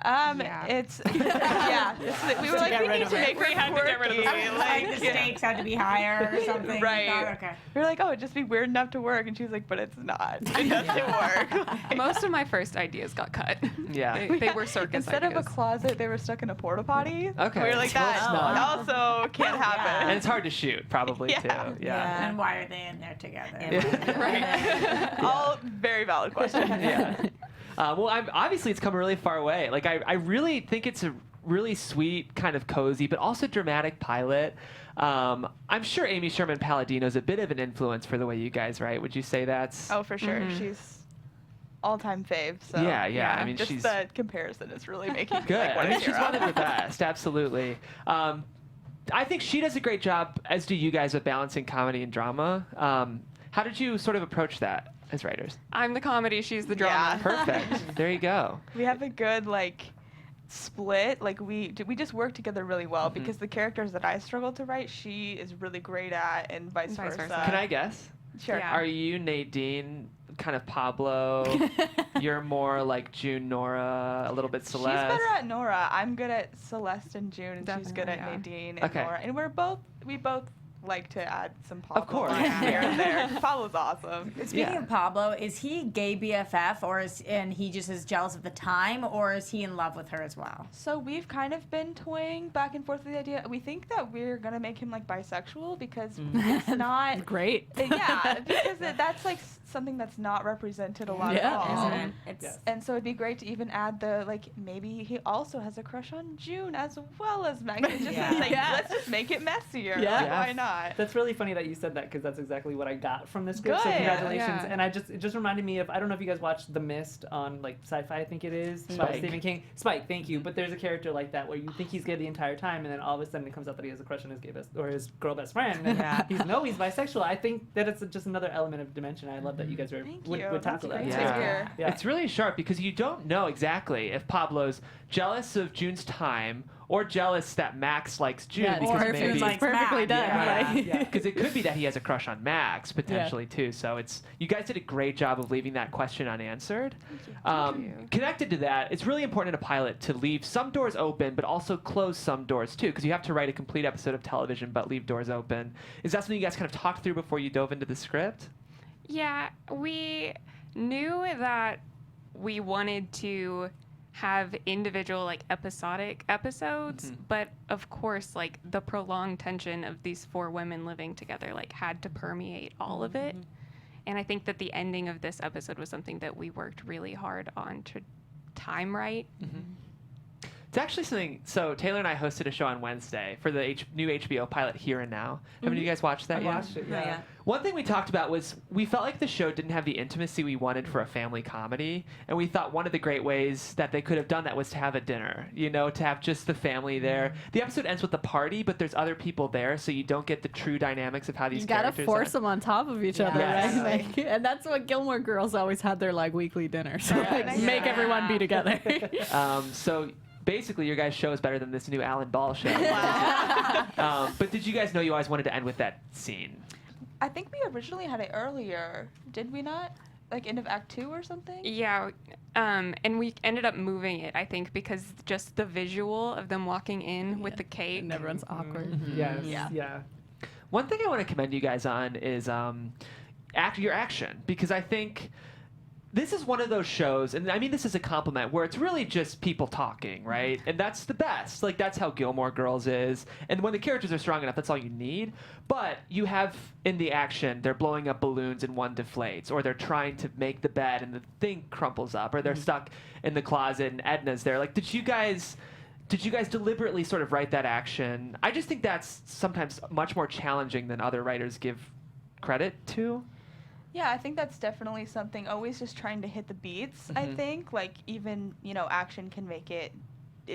It's we were like, we need to make her quirky. Like the stakes had to be higher or something. Right. Okay. We were like, oh, it'd just be weird enough to work. And she was like, but it's not. It doesn't work. Most of my first ideas got cut. Yeah. They were circus Instead ideas. of a closet, they were stuck in a porta potty. Okay. We were like, So it's that not. also can't happen. And it's hard to shoot, probably, too. Yeah. And why are they in there together? All very valid questions. Yeah. Well, obviously it's come really far away. Like, I really think it's a really sweet, kind of cozy, but also dramatic pilot. I'm sure Amy Sherman-Palladino is a bit of an influence for the way you guys write. Would you say that's... Oh, for sure. She's all-time fave. So Yeah. I mean, just she's... the comparison is really making me Good. like, I mean, want she's one of the best. Absolutely. I think she does a great job, as do you guys, of balancing comedy and drama. How did you sort of approach that as writers? I'm the comedy, she's the drama. Perfect. There you go. We have a good split. Like we just work together really well because the characters that I struggle to write, she is really great at, and vice versa. Can I guess? Sure. Yeah. Are you Nadine, kind of Pablo? You're more like June, Nora, a little bit Celeste. She's better at Nora. I'm good at Celeste and June, and she's good at Definitely, Nadine and Okay. Nora. And we both like to add some Pablo Of course. lines here and there. Pablo's awesome. Speaking of Pablo, is he gay BFF, and he just is jealous of the time, or is he in love with her as well? So we've kind of been toying back and forth with the idea. We think that we're gonna make him bisexual because it's not Great. Yeah, because that's something that's not represented a lot at all. Isn't it? And so it'd be great to even add the maybe he also has a crush on June as well as Max. It's just let's just make it messier. Yeah. Why not? That's really funny that you said that because that's exactly what I got from this script. So Good. congratulations! Yeah. And it just reminded me of, I don't know if you guys watched The Mist on Sci-Fi, I think it is, by Spike. Stephen King. Spike, thank you. But there's a character like that where you think he's gay the entire time, and then all of a sudden it comes out that he has a crush on his gay his girl best friend, and he's bisexual. I think that it's just another element of dimension. I love that you guys would tackle that. Great Yeah. to hear. Yeah. It's really sharp because you don't know exactly if Pablo's jealous of June's time or jealous that Max likes June Yeah, because or maybe likes perfectly Matt. done. Yeah. Like- Yeah. because it could be that he has a crush on Max potentially too. So you guys did a great job of leaving that question unanswered. Connected to that, it's really important in a pilot to leave some doors open, but also close some doors too, because you have to write a complete episode of television, but leave doors open. Is that something you guys kind of talked through before you dove into the script? Yeah, we knew that we wanted to have individual episodic episodes, but of course the prolonged tension of these four women living together had to permeate all of it. And I think that the ending of this episode was something that we worked really hard on to time right. It's actually something. So Taylor and I hosted a show on Wednesday for the new HBO pilot Here and Now. Haven't you guys watched that I yet? watched it, yeah. One thing we talked about was we felt like the show didn't have the intimacy we wanted for a family comedy, and we thought one of the great ways that they could have done that was to have a dinner, to have just the family there. The episode ends with a party, but there's other people there, so you don't get the true dynamics of how these You gotta characters force are. them on top of each other, Yes. right? And that's what Gilmore Girls always had their weekly dinners. Make everyone be together. So basically, your guys' show is better than this new Alan Ball show. But did you guys know you always wanted to end with that scene? I think we originally had it earlier. Did we not? like end of Act 2 or something? Yeah, and we ended up moving it, I think, because just the visual of them walking in with the cake. And everyone's awkward. Yes. Yeah. Yeah. One thing I want to commend you guys on is your action, because I think this is one of those shows, and I mean this is a compliment, where it's really just people talking, right? And that's the best. Like, that's how Gilmore Girls is. And when the characters are strong enough, that's all you need. But you have, in the action, they're blowing up balloons and one deflates, or they're trying to make the bed and the thing crumples up, or they're stuck in the closet and Edna's there. Like, did you guys deliberately sort of write that action? I just think that's sometimes much more challenging than other writers give credit to. Yeah, I think that's definitely something. Always just trying to hit the beats. I think like even action can make it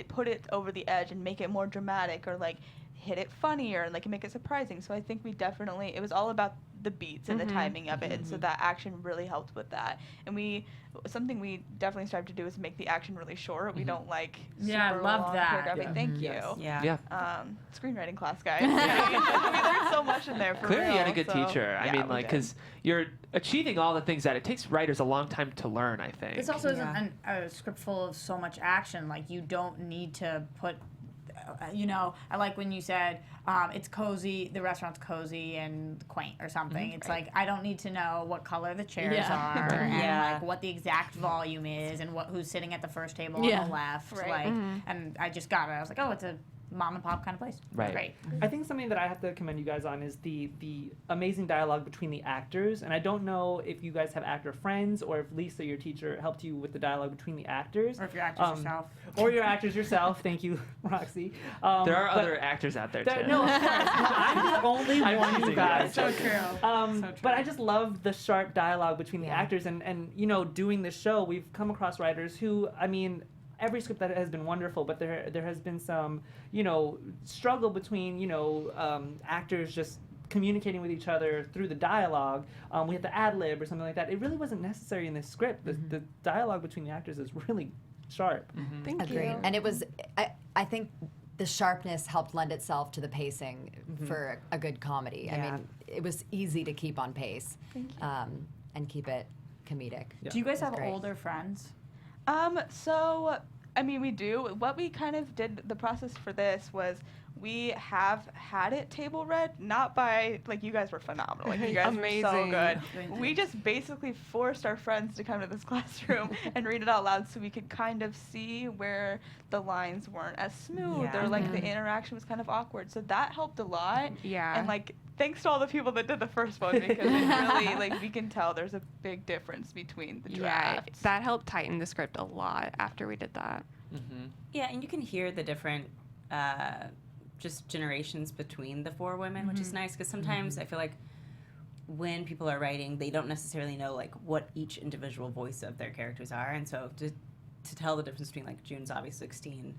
put it over the edge and make it more dramatic, or like hit it funnier and like make it surprising. So I think it was all about the beats and the timing of it, and so that action really helped with that. And something we definitely strive to do is make the action really short. We don't like Yeah, I super love long that. paragraphing. Thank you. Yeah. Screenwriting class, guys. We learned so much in there. For Clearly, real, you had a good so, teacher. I yeah, mean, we like, did. because you're achieving all the things that it takes writers a long time to learn, I think. This also isn't a script full of so much action. Like, you don't need to put, I like when you said it's cozy, the restaurant's cozy and quaint or something. It's like, I don't need to know what color the chairs are and like what the exact volume is and who's sitting at the first table on the left. Right. Like, and I just got it. I was like, oh, it's a mom and pop kind of place. Right. Great. I think something that I have to commend you guys on is the amazing dialogue between the actors. And I don't know if you guys have actor friends or if Lisa, your teacher, helped you with the dialogue between the actors. Or if you're actors yourself. Or your actors yourself. Thank you, Roxy. There are but other actors out there, too. No, of course. I'm the only I'm one, you teasing you. guys. So true. So true. But I just love the sharp dialogue between the actors. And doing this show, we've come across writers who, I mean, every script that has been wonderful, but there has been some, struggle between, actors just communicating with each other through the dialogue. We have to ad-lib or something like that. It really wasn't necessary in this script. The dialogue between the actors is really sharp. Thank Agreed. you. And it was, I think the sharpness helped lend itself to the pacing for a good comedy. I mean, it was easy to keep on pace and keep it comedic. Yeah. Do you guys have Great. older friends? So, I mean, we do. What we kind of did, the process for this was we have had it table read, not by, like, you guys were phenomenal. Like, you guys were so Amazing. good. Thank you. We just basically forced our friends to come to this classroom and read it out loud so we could kind of see where the lines weren't as smooth or, like, the interaction was kind of awkward. So that helped a lot. Yeah. And, like, thanks to all the people that did the first one, because it really, like, we can tell there's a big difference between the drafts. That helped tighten the script a lot after we did that. Yeah, and you can hear the different just generations between the four women, which is nice, because sometimes I feel like when people are writing, they don't necessarily know like what each individual voice of their characters are, and so to tell the difference between like June's obviously 16,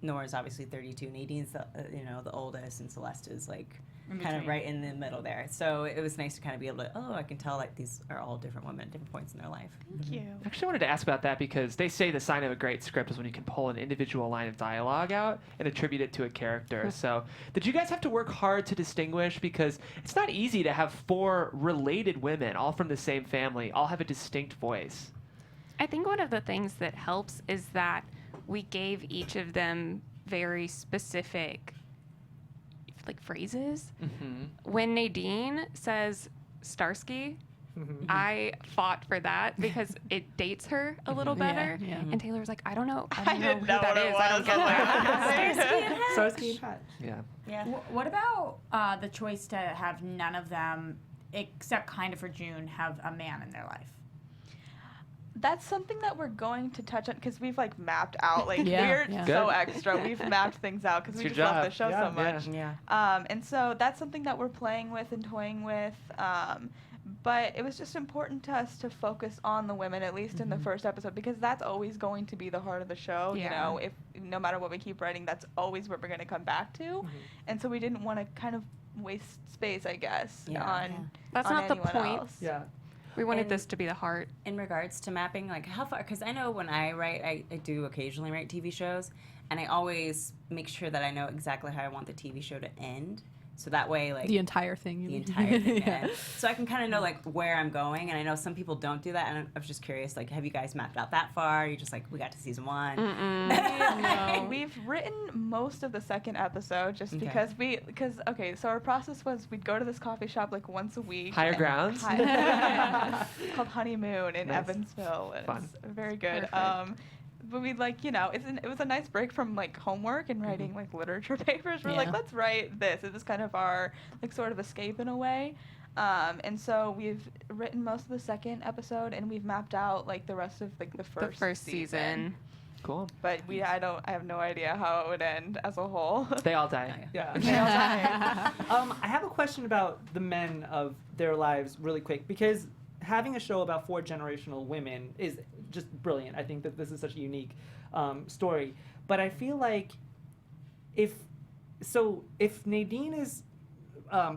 Nora's obviously 32, Nadine's the the oldest, and Celeste is like kind of right in the middle there. So it was nice to kind of be able to, I can tell like these are all different women at different points in their life. Thank you. Actually, I wanted to ask about that because they say the sign of a great script is when you can pull an individual line of dialogue out and attribute it to a character. So did you guys have to work hard to distinguish? Because it's not easy to have four related women, all from the same family, all have a distinct voice. I think one of the things that helps is that we gave each of them very specific like phrases. When Nadine says Starsky, I fought for that because it dates her a little better. And Taylor was like, I don't know who that is. I don't get that. Starsky and Hutch. Yeah. What about the choice to have none of them, except kind of for June, have a man in their life? That's something that we're going to touch on because we've like mapped out like Yeah, we're yeah. so Good. extra. We've mapped things out because we It's just your love the job. show Yeah, so much. Yeah. And so that's something that we're playing with and toying with. But it was just important to us to focus on the women, at least in the first episode, because that's always going to be the heart of the show. Yeah. You know, if no matter what we keep writing, that's always what we're going to come back to. And so we didn't want to kind of waste space, I guess, on That's on not the anyone point. else. Yeah. We wanted And- this to be the heart. In regards to mapping, like how far, because I know when I write, I do occasionally write TV shows, and I always make sure that I know exactly how I want the TV show to end. So that way, like The entire thing. you the mean. entire thing. Yeah. in. So I can kind of know like where I'm going, and I know some people don't do that. And I was just curious, like, have you guys mapped out that far? You just like we got to season 1. No, we've written most of the second episode just Okay. because so our process was we'd go to this coffee shop like once a week. Higher Grounds? It's called Honeymoon in Nice. Evansville. And Fun. It's very good. Perfect. But we it was a nice break from like homework and writing like literature papers. We're like, let's write this. It was kind of our like sort of escape in a way. And so we've written most of the second episode and we've mapped out like the rest of like the first season. Cool. But I have no idea how it would end as a whole. They all die. Yeah. They all die. I have a question about the men of their lives really quick, because having a show about 4 generational women is just brilliant. I think that this is such a unique story. But I feel like if Nadine is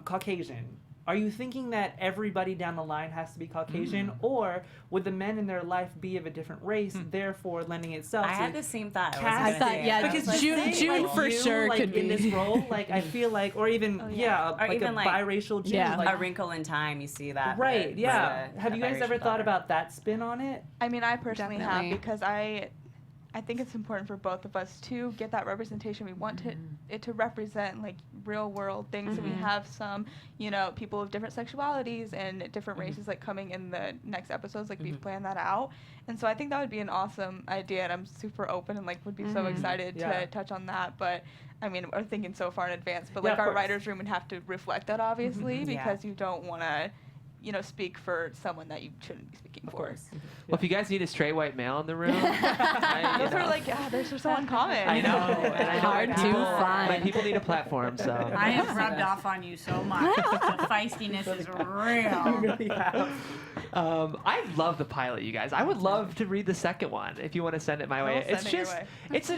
Caucasian, are you thinking that everybody down the line has to be Caucasian, or would the men in their life be of a different race, therefore lending itself I to had the same thought. I thought, yeah, because because just June like for you, sure like, could in be. this role. Like I feel like, or even Or like even, a like, biracial June. Yeah. Like, A Wrinkle in Time, you see that. right? with, Yeah. with Have a you guys ever biracial thought daughter. about that spin on it? I mean, I personally Definitely. have, because I think it's important for both of us to get that representation. We want it to represent like real world things. And we have some, people of different sexualities and different races like coming in the next episodes. Like we've planned that out. And so I think that would be an awesome idea, and I'm super open and like would be so excited to touch on that. But I mean, we're thinking so far in advance, but Yeah, like of our course. writer's room would have to reflect that obviously Yeah. because you don't want to speak for someone that you shouldn't be speaking Of for. course. Well, if you guys need a straight white male in the room, Those are like, they're so uncommon. I know, and I know Hard to people, find. like, people need a platform, so. I have rubbed off on you so much. The feistiness is real. really have. I love the pilot, you guys. I would love to read the second one if you want to send it my way. I'll It's send it your just, way.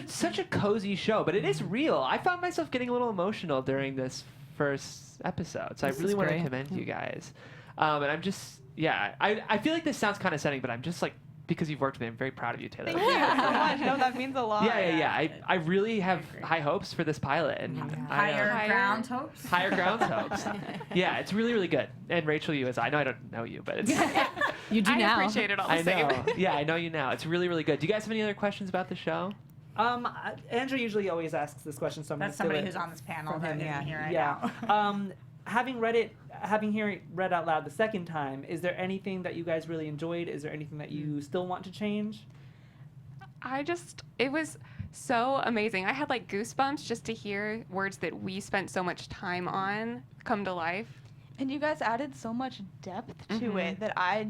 it's such a cozy show, but it is real. I found myself getting a little emotional during this first episode, so This I really is want to great. commend you guys. And I'm just, I feel like this sounds condescending, but I'm just like, because you've worked with me, I'm very proud of you, Taylor. Thank you so much. No, that means a lot. Yeah. I really have high hopes for this pilot, and Higher ground hopes. higher grounds hopes. Yeah, it's really, really good. And Rachel, you as I know I don't know you, but it's You do I now. appreciate it all the I same. know. Yeah, I know you now. It's really, really good. Do you guys have any other questions about the show? Andrew usually always asks this question, so I'm That's gonna somebody steal who's it on this panel from that him. isn't here right Yeah. now. Having heard it read out loud the second time, is there anything that you guys really enjoyed? Is there anything that you still want to change? It was so amazing. I had like goosebumps just to hear words that we spent so much time on come to life. And you guys added so much depth to it that I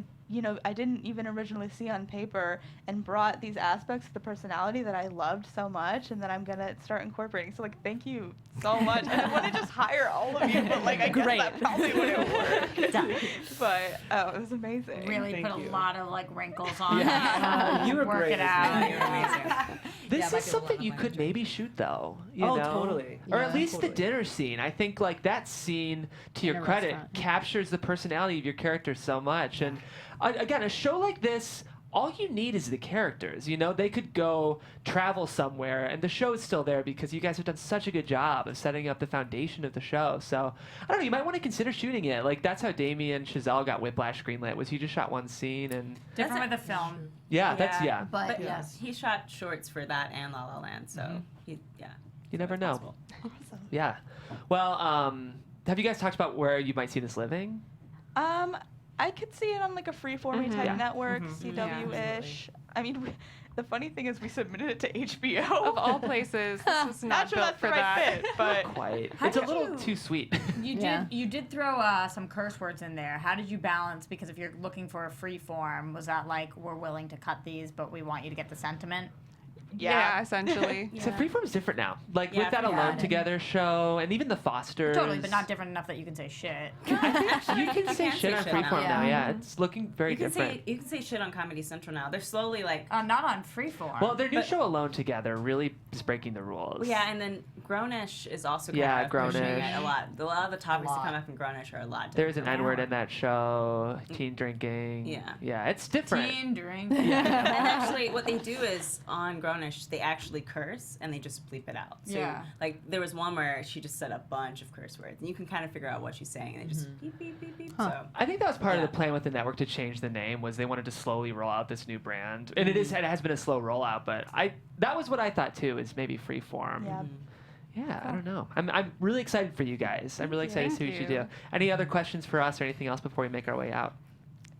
didn't even originally see on paper, and brought these aspects of the personality that I loved so much and that I'm going to start incorporating. So, like, thank you so much. And I want to just hire all of you, but, like, I guess that probably wouldn't work. But, it was amazing. Really Thank put you. a lot of like wrinkles on it. You were Work great it as out. well. You were amazing. This might is be a something little you on could my maybe shoot, though. You Oh, know? totally. Or Yeah, at least totally. the dinner scene. I think like that scene, to your In a credit, restaurant. captures the personality of your character so much. And again, a show like this, all you need is the characters. They could go travel somewhere, and the show is still there because you guys have done such a good job of setting up the foundation of the show. So I don't know. You might want to consider shooting it. Like that's how Damien Chazelle got Whiplash greenlit. Was he just shot one scene and Different with the film. yeah, that's yeah. But yes. he shot shorts for that and La La Land, so You never know. possible. Yeah. Well, have you guys talked about where you might see this living? I could see it on like a freeformy type Yeah. network, Yeah, CW-ish. I mean, the funny thing is we submitted it to HBO. Of all places, this was not Not sure built that's for the right that. fit, but Quite. How It's a did little you- too sweet. You did throw some curse words in there. How did you balance? Because if you're looking for a free form, was that like we're willing to cut these, but we want you to get the sentiment? Yeah, essentially. So Freeform's different now. Like Yeah, with that Freeform. Alone Together show, and even the Fosters. Totally, but not different enough that you can say shit. You can say can shit on say shit now. Freeform now. Yeah. Yeah, it's looking very You can different. say shit on Comedy Central now. They're slowly like. Not on freeform. Well, their new show Alone Together really is breaking the rules. Well, yeah, and then Grownish is also kind Yeah, of pushing Grownish. it a lot. A lot of the topics that lot. come up in Grownish are a lot different. There's an from N-word that. in that show. Teen drinking. Yeah. Yeah, it's different. teen drink. And actually, what they do is on Grownish, Spanish, they actually curse and they just bleep it out. So, Yeah. like, there was one where she just said a bunch of curse words, and you can kind of figure out what she's saying, and they just beep, beep, beep, beep. So, I think that was part of the plan with the network to change the name was they wanted to slowly roll out this new brand, and it has been a slow rollout. But that was what I thought too, is maybe Freeform. Yeah. Yeah, I don't know. I'm really excited for you guys. I'm really excited to see what you do. Any other questions for us or anything else before we make our way out?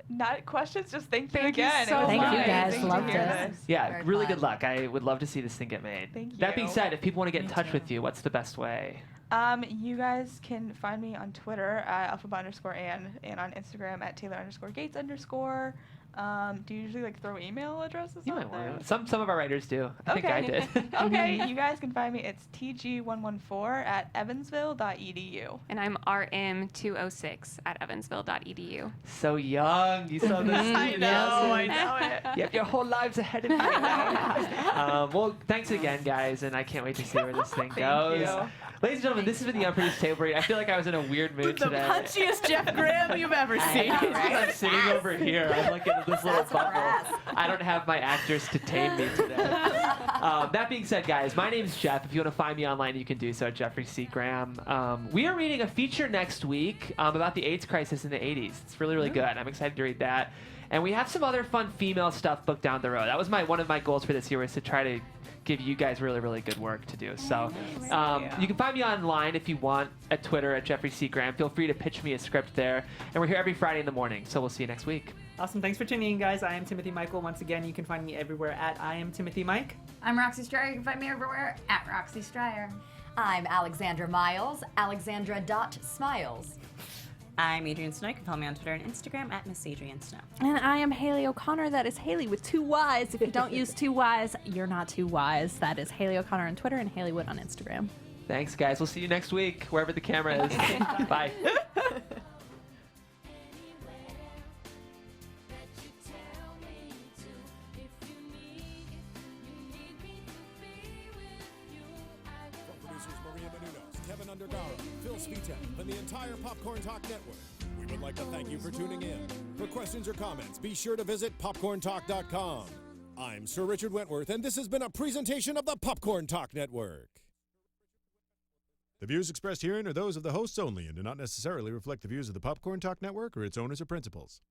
Not questions, just thank you Thank you again. so It was Thank you, fun. guys. Thank you Loved to hear it. this. Yeah, Very really fun. good luck. I would love to see this thing get made. Thank That being you. said, if people want to get in touch with you, what's the best way? You guys can find me on Twitter at alphaba_Ann and on Instagram at Taylor_Gates_. Do you usually throw email addresses You on might there? want to. Some of our writers do. I think I did. Okay, you guys can find me. It's tg114 at evansville.edu. And I'm RM206 at evansville.edu. So young. You saw this. I know it. You have your whole lives ahead of you. Well, thanks again, guys, and I can't wait to see where this thing goes. you. Ladies and gentlemen, this has been the Unproduced Table Read. I feel like I was in a weird mood The today. punchiest Jeff Graham you've ever seen. I'm sitting over here. I'm looking at this little bubble. I don't have my actors to tame me today. That being said, guys, my name's Jeff. If you want to find me online, you can do so at Jeffrey C. Graham. We are reading a feature next week about the AIDS crisis in the 80s. It's really, really good. I'm excited to read that. And we have some other fun female stuff booked down the road. That was one of my goals for this year, was to try to give you guys really, really good work to do. So you can find me online if you want at Twitter at Jeffrey C. Graham. Feel free to pitch me a script there. And we're here every Friday in the morning. So we'll see you next week. Awesome. Thanks for tuning in, guys. I am Timothy Michael. Once again, you can find me everywhere at I am Timothy Mike. I'm Roxy Stryer. You can find me everywhere at Roxy Stryer. I'm Alexandra Miles, alexandra.smiles. I'm Adrian Snow. You can follow me on Twitter and Instagram at Miss Adrian Snow. And I am Haley O'Connor. That is Haley with 2 Y's. If you don't use 2 Y's, you're not 2 Y's. That is Haley O'Connor on Twitter and Haleywood on Instagram. Thanks, guys. We'll see you next week, wherever the camera is. Bye. Kevin Undergaro, Phil Svitek, and the entire Popcorn Talk Network. We would like to thank you for tuning in. For questions or comments, be sure to visit popcorntalk.com. I'm Sir Richard Wentworth, and this has been a presentation of the Popcorn Talk Network. The views expressed herein are those of the hosts only and do not necessarily reflect the views of the Popcorn Talk Network or its owners or principals.